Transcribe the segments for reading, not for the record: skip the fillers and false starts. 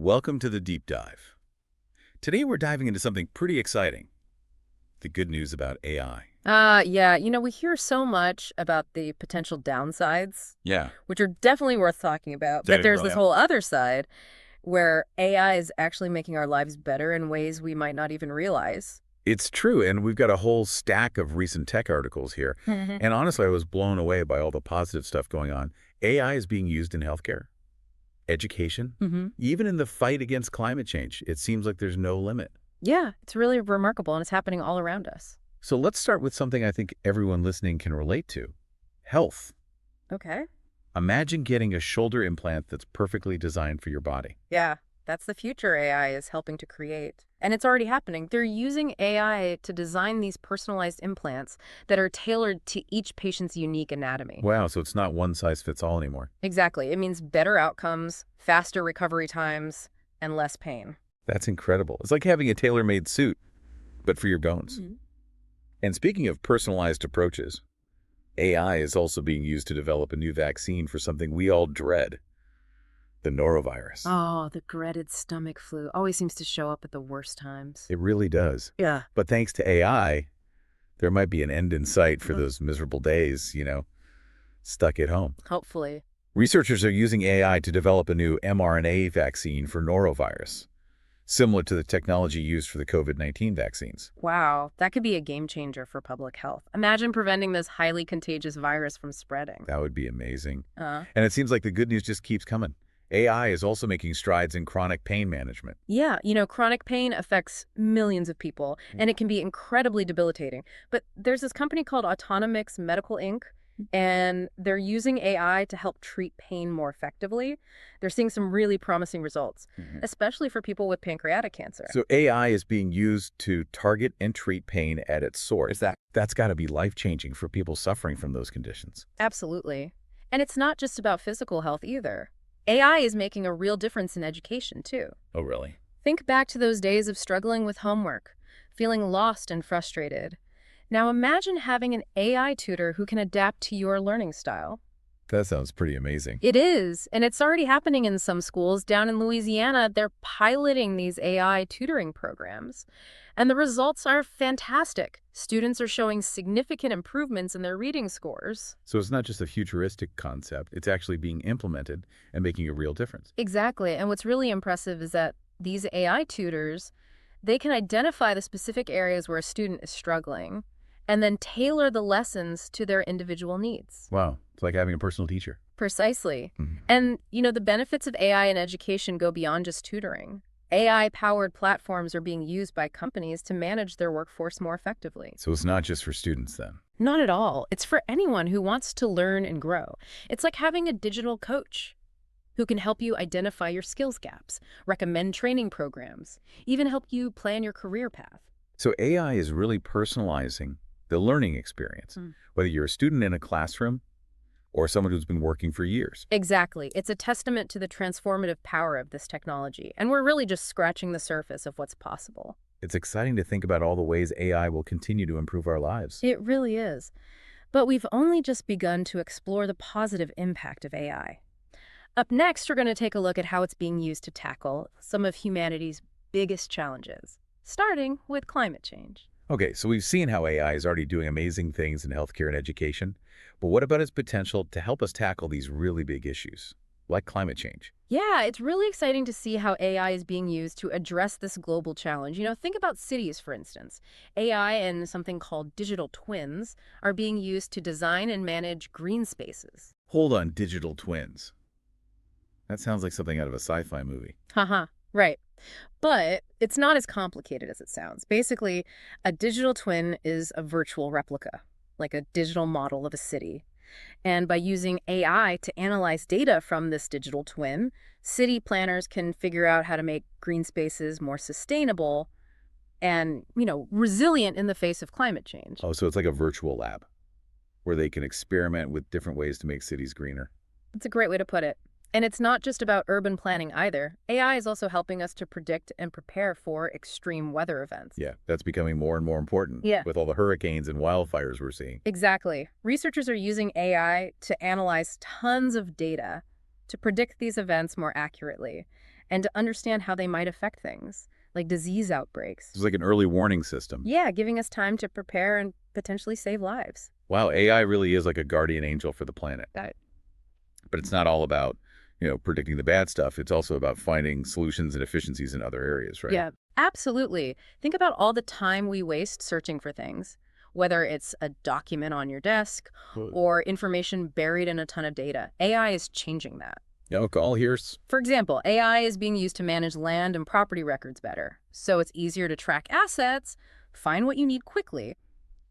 Welcome to the Deep Dive. Today we're diving into something pretty exciting, the good news about AI. Yeah, we hear so much about the potential downsides, Yeah, which are definitely worth talking about. But they there's really this are. whole other side where AI is actually making our lives better in ways we might not even realize. It's true, and we've got a whole stack of recent tech articles here. Mhm. And honestly, I was blown away by all the positive stuff going on. AI is being used in healthcare, education, hmm even in the fight against climate change. It seems like there's no limit. Yeah, it's really remarkable, and it's happening all around us. So let's start with something I think everyone listening can relate to: health. Okay. Imagine getting a shoulder implant that's perfectly designed for your body. Yeah, that's the future AI is helping to create. And it's already happening. They're using AI to design these personalized implants that are tailored to each patient's unique anatomy. Wow, so it's not one size fits all anymore. Exactly. It means better outcomes, faster recovery times, and less pain. That's incredible. It's like having a tailor-made suit, but for your bones. Mhm. And speaking of personalized approaches, AI is also being used to develop a new vaccine for something we all dread, the norovirus. Oh, the dreaded stomach flu always seems to show up at the worst times. It really does. Yeah. But thanks to AI, there might be an end in sight for Mm. those miserable days, stuck at home. Hopefully. Researchers are using AI to develop a new mRNA vaccine for norovirus, similar to the technology used for the COVID-19 vaccines. Wow, that could be a game changer for public health. Imagine preventing this highly contagious virus from spreading. That would be amazing. Uh, And it seems like the good news just keeps coming. AI is also making strides in chronic pain management. yeah, chronic pain affects millions of people, and it can be incredibly debilitating. But there's this company called Autonomix Medical Inc., and they're using AI to help treat pain more effectively. They're seeing some really promising results, Mhm. especially for people with pancreatic cancer. So AI is being used to target and treat pain at its source. That's got to be life-changing for people suffering from those conditions. Absolutely. And it's not just about physical health either. AI is making a real difference in education, too. Oh, really? Think back to those days of struggling with homework, feeling lost and frustrated. Now imagine having an AI tutor who can adapt to your learning style. That sounds pretty amazing. It is, and it's already happening in some schools. Down in Louisiana, they're piloting these AI tutoring programs, and the results are fantastic. Students are showing significant improvements in their reading scores. So it's not just a futuristic concept, it's actually being implemented and making a real difference. Exactly, and what's really impressive is that these AI tutors, they can identify the specific areas where a student is struggling and then tailor the lessons to their individual needs. Wow, it's like having a personal teacher. Precisely. Mhm. And, the benefits of AI in education go beyond just tutoring. AI-powered platforms are being used by companies to manage their workforce more effectively. So it's not just for students then. Not at all. It's for anyone who wants to learn and grow. It's like having a digital coach who can help you identify your skills gaps, recommend training programs, even help you plan your career path. So AI is really personalizing the learning experience, Mm. whether you're a student in a classroom or someone who's been working for years. Exactly. It's a testament to the transformative power of this technology, and we're really just scratching the surface of what's possible. It's exciting to think about all the ways AI will continue to improve our lives. It really is. But we've only just begun to explore the positive impact of AI. Up next, we're going to take a look at how it's being used to tackle some of humanity's biggest challenges, starting with climate change. Okay, so we've seen how AI is already doing amazing things in healthcare and education, but what about its potential to help us tackle these really big issues, like climate change? Yeah, it's really exciting to see how AI is being used to address this global challenge. Think about cities, for instance. AI and something called digital twins are being used to design and manage green spaces. Hold on, digital twins. That sounds like something out of a sci-fi movie. Haha, right. But it's not as complicated as it sounds. Basically, a digital twin is a virtual replica, like a digital model of a city. And by using AI to analyze data from this digital twin, city planners can figure out how to make green spaces more sustainable and, resilient in the face of climate change. Oh, so it's like a virtual lab where they can experiment with different ways to make cities greener. That's a great way to put it. And it's not just about urban planning either. AI is also helping us to predict and prepare for extreme weather events. Yeah, that's becoming more and more important Yeah. with all the hurricanes and wildfires we're seeing. Exactly. Researchers are using AI to analyze tons of data to predict these events more accurately. and to understand how they might affect things, like disease outbreaks. It's like an early warning system. Yeah, giving us time to prepare and potentially save lives. Wow, AI really is like a guardian angel for the planet. That, But it's not all about, predicting the bad stuff. It's also about finding solutions and efficiencies in other areas, right? yeah, absolutely. Think about all the time we waste searching for things, whether it's a document on your desk Well, or information buried in a ton of data. AI is changing that. all here's For example, AI is being used to manage land and property records better, so it's easier to track assets, find what you need quickly,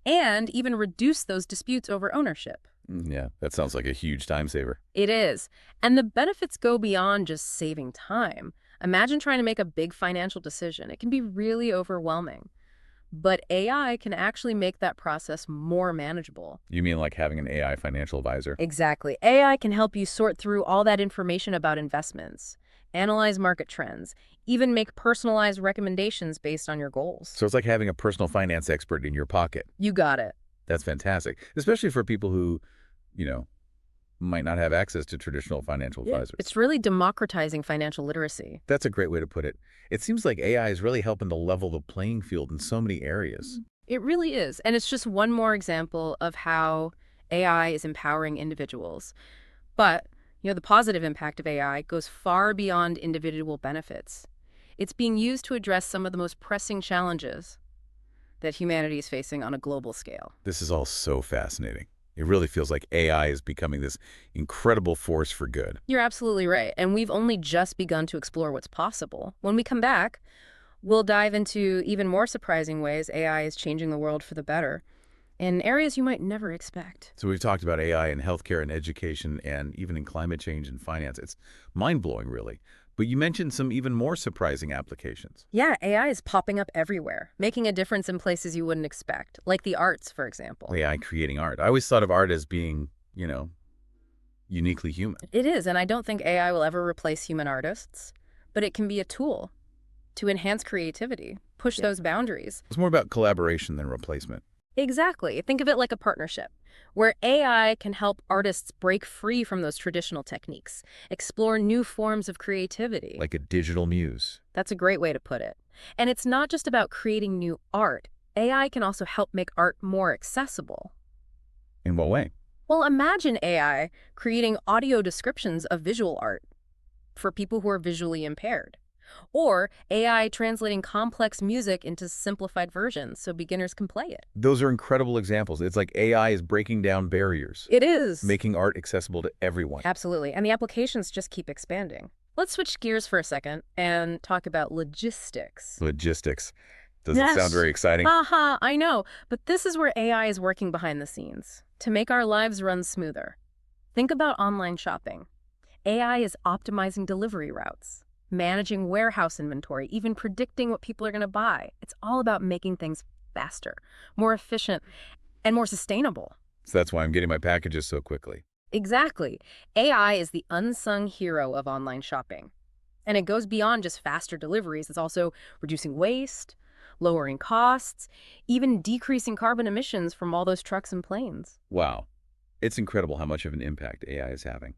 and even reduce those disputes over ownership. yeah, that sounds like a huge time saver. It is. And the benefits go beyond just saving time. Imagine trying to make a big financial decision. It can be really overwhelming. But AI can actually make that process more manageable. You mean like having an AI financial advisor? Exactly. AI can help you sort through all that information about investments, analyze market trends, even make personalized recommendations based on your goals. So it's like having a personal finance expert in your pocket. You got it. That's fantastic, especially for people who, you know, might not have access to traditional financial advisors. It's really democratizing financial literacy. That's a great way to put it. It seems like AI is really helping to level the playing field in so many areas. It really is. And it's just one more example of how AI is empowering individuals. But, the positive impact of AI goes far beyond individual benefits. It's being used to address some of the most pressing challenges that humanity is facing on a global scale. This is all so fascinating. It really feels like AI is becoming this incredible force for good. You're absolutely right. And we've only just begun to explore what's possible. When we come back, we'll dive into even more surprising ways AI is changing the world for the better in areas you might never expect. So we've talked about AI in healthcare and education and even in climate change and finance. It's mind-blowing, really. But you mentioned some even more surprising applications. Yeah, AI is popping up everywhere, making a difference in places you wouldn't expect, like the arts, for example. AI creating art. I always thought of art as being, uniquely human. It is, and I don't think AI will ever replace human artists, but it can be a tool to enhance creativity, push those boundaries. It's more about collaboration than replacement. Exactly. Think of it like a partnership, where AI can help artists break free from those traditional techniques, explore new forms of creativity. Like a digital muse. That's a great way to put it. And it's not just about creating new art. AI can also help make art more accessible. In what way? Well, imagine AI creating audio descriptions of visual art for people who are visually impaired. Or AI translating complex music into simplified versions so beginners can play it. Those are incredible examples. It's like AI is breaking down barriers, It is. making art accessible to everyone. Absolutely. And the applications just keep expanding. Let's switch gears for a second and talk about logistics. Logistics. Does Yes. it sound very exciting? Haha, I know. But this is where AI is working behind the scenes to make our lives run smoother. Think about online shopping. AI is optimizing delivery routes, managing warehouse inventory, even predicting what people are going to buy. It's all about making things faster, more efficient, and more sustainable. So that's why I'm getting my packages so quickly. Exactly. AI is the unsung hero of online shopping. And it goes beyond just faster deliveries. It's also reducing waste, lowering costs, even decreasing carbon emissions from all those trucks and planes. Wow. It's incredible how much of an impact AI is having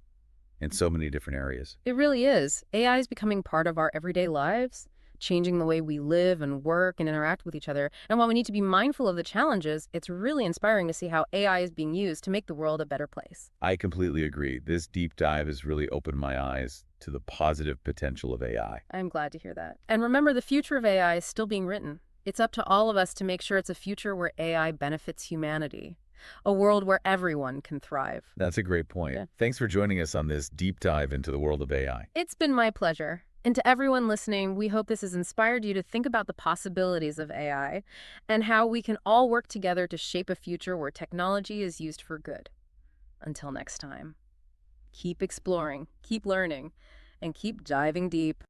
in so many different areas. It really is. AI is becoming part of our everyday lives, changing the way we live and work and interact with each other. And while we need to be mindful of the challenges, it's really inspiring to see how AI is being used to make the world a better place. I completely agree. This deep dive has really opened my eyes to the positive potential of AI. I'm glad to hear that. And remember, the future of AI is still being written. It's up to all of us to make sure it's a future where AI benefits humanity, a world where everyone can thrive. That's a great point. Yeah. Thanks for joining us on this deep dive into the world of AI. It's been my pleasure. And to everyone listening, we hope this has inspired you to think about the possibilities of AI and how we can all work together to shape a future where technology is used for good. Until next time, keep exploring, keep learning, and keep diving deep.